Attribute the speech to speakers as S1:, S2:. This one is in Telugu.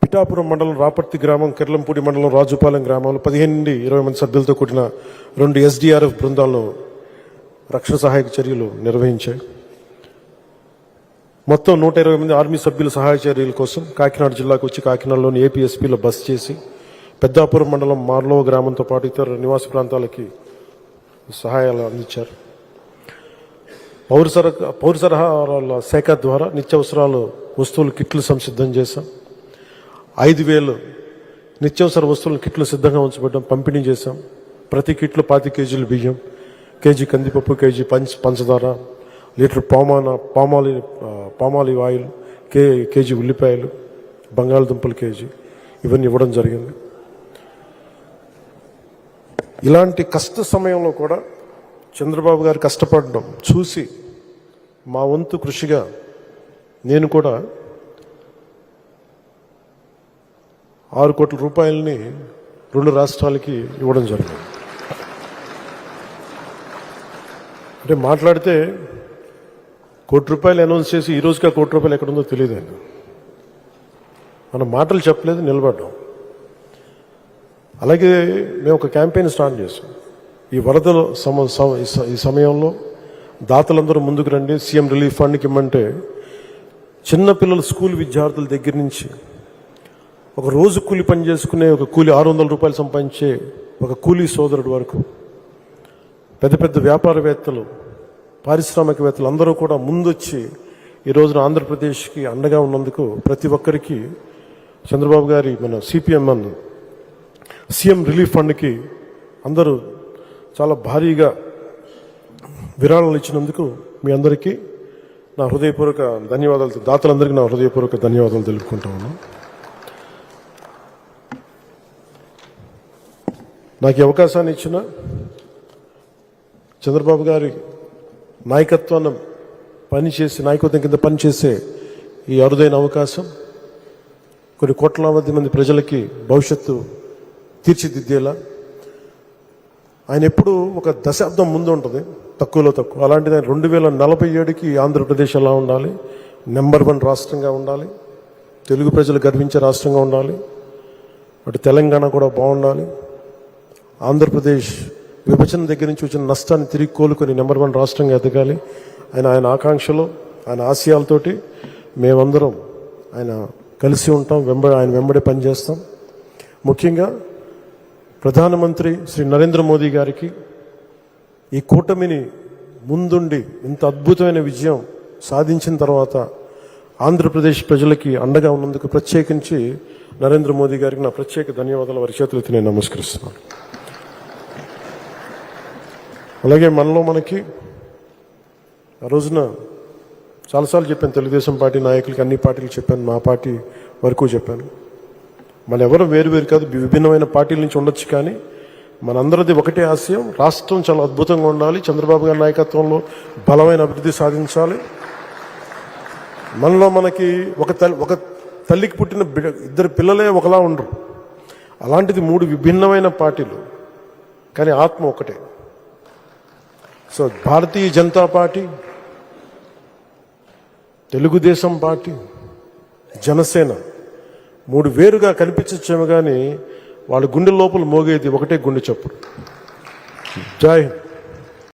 S1: పిఠాపురం మండలం రాపర్తి గ్రామం, కిర్లంపూడి మండలం రాజుపాలెం గ్రామంలో 15 నుండి 20 మంది సభ్యులతో కూడిన 2 SDRF బృందాలను రక్షణ సహాయక చర్యలు నిర్వహించాయి. మొత్తం 120 మంది ఆర్మీ సభ్యుల సహాయ చర్యల కోసం కాకినాడ జిల్లాకు వచ్చి కాకినాడలోని APSPలో బస్ చేసి పెద్దాపురం మండలం మార్లో గ్రామంతో పాటు ఇతర నివాస ప్రాంతాలకి సహాయాలు అందించారు. పౌర సరఫరాల శాఖ ద్వారా నిత్యావసరాలు వస్తువులు కిట్లు సంసిద్ధం చేశాం. 5,000 నిత్యావసర వస్తువుల కిట్లు సిద్ధంగా ఉంచబడ్డాం, పంపిణీ చేశాం. ప్రతి కిట్లో 25 కేజీలు బియ్యం, కేజీ కందిపప్పు, కేజీ పంచదార, లీటర్ పామాలివ్ ఆయిల్, కేజీ ఉల్లిపాయలు, బంగాళదుంపలు కేజీ, ఇవన్నీ ఇవ్వడం జరిగింది. ఇలాంటి కష్ట సమయంలో కూడా చంద్రబాబు గారు కష్టపడడం చూసి మా వంతు కృషిగా నేను కూడా 6 కోట్ల రూపాయలని 2 రాష్ట్రాలకి ఇవ్వడం జరిగింది. అంటే మాట్లాడితే ₹1 కోటి అనౌన్స్ చేసి ఈ రోజుకి ₹1 కోటి ఎక్కడుందో తెలియదండి. మనం మాటలు చెప్పలేదు, నిలబడ్డాం. అలాగే మేము ఒక క్యాంపెయిన్ స్టార్ట్ చేసాం. ఈ వరదల ఈ సమయంలో దాతలందరూ ముందుకు రండి, సీఎం రిలీఫ్ ఫండ్కి ఇమ్మంటే చిన్నపిల్లల స్కూల్ విద్యార్థుల దగ్గర నుంచి ఒక రోజు కూలి పని చేసుకునే ఒక కూలి ₹600 సంపాదించే ఒక కూలీ సోదరుడు వరకు పెద్ద పెద్ద వ్యాపారవేత్తలు, పారిశ్రామికవేత్తలు అందరూ కూడా ముందొచ్చి ఈ రోజున ఆంధ్రప్రదేశ్కి అండగా ఉన్నందుకు ప్రతి ఒక్కరికి చంద్రబాబు గారి మన సీఎం రిలీఫ్ ఫండ్కి అందరూ చాలా భారీగా విరాళాలు ఇచ్చినందుకు మీ అందరికీ నా హృదయపూర్వక ధన్యవాదాలు, దాతలందరికీ నా హృదయపూర్వక ధన్యవాదాలు తెలుపుకుంటా ఉన్నాను. నాకు ఈ అవకాశాన్ని ఇచ్చిన చంద్రబాబు గారి నాయకత్వం కింద పనిచేసే ఈ అరుదైన అవకాశం కొన్ని కోట్లాది మంది ప్రజలకి భవిష్యత్తు తీర్చిదిద్దేలా, ఆయన ఎప్పుడు ఒక దశాబ్దం ముందు ఉంటుంది, తక్కువలో తక్కువ. అలాంటిది ఆయన 2047కి ఆంధ్రప్రదేశ్ ఎలా ఉండాలి, నెంబర్ 1 రాష్ట్రంగా ఉండాలి, తెలుగు ప్రజలు గర్వించే రాష్ట్రంగా ఉండాలి, అటు తెలంగాణ కూడా బాగుండాలి, ఆంధ్రప్రదేశ్ విభజన దగ్గర నుంచి వచ్చిన నష్టాన్ని తిరిగి కోలుకొని నెంబర్ 1 రాష్ట్రంగా ఎదగాలి. ఆయన ఆకాంక్షలు, ఆయన ఆశయాలతోటి మేమందరం ఆయన కలిసి ఉంటాం, ఆయన వెంబడే పనిచేస్తాం. ముఖ్యంగా ప్రధానమంత్రి శ్రీ నరేంద్ర మోదీ గారికి ఈ కూటమిని ముందుండి ఇంత అద్భుతమైన విజయం సాధించిన తర్వాత ఆంధ్రప్రదేశ్ ప్రజలకి అండగా ఉన్నందుకు ప్రత్యేకించి నరేంద్ర మోదీ గారికి నా ప్రత్యేక ధన్యవాదాలు వారి చేతులెత్తి నేను నమస్కరిస్తున్నాను. అలాగే మనకి ఆ రోజున చాలాసార్లు చెప్పాను, తెలుగుదేశం పార్టీ నాయకులకి, అన్ని పార్టీలు చెప్పాను, మా పార్టీ వరకు చెప్పాను. మన ఎవరు వేరు కాదు, విభిన్నమైన పార్టీల నుంచి ఉండొచ్చు, కానీ మనందరిది ఒకటే ఆశయం, రాష్ట్రం చాలా అద్భుతంగా ఉండాలి, చంద్రబాబు గారి నాయకత్వంలో బలమైన అభివృద్ధి సాధించాలి. మనకి ఒక తల్లికి పుట్టిన 2 పిల్లలే ఒకలా ఉండరు. అలాంటిది 3 విభిన్నమైన పార్టీలు, కానీ ఆత్మ ఒకటే. So Bharatiya Janata party, Telugu Desam party, Janasena 3 వేరుగా కనిపించచ్చేమో కానీ వాళ్ళ గుండె లోపల మోగేది ఒకటే గుండె చప్పుడు. జై హింద్.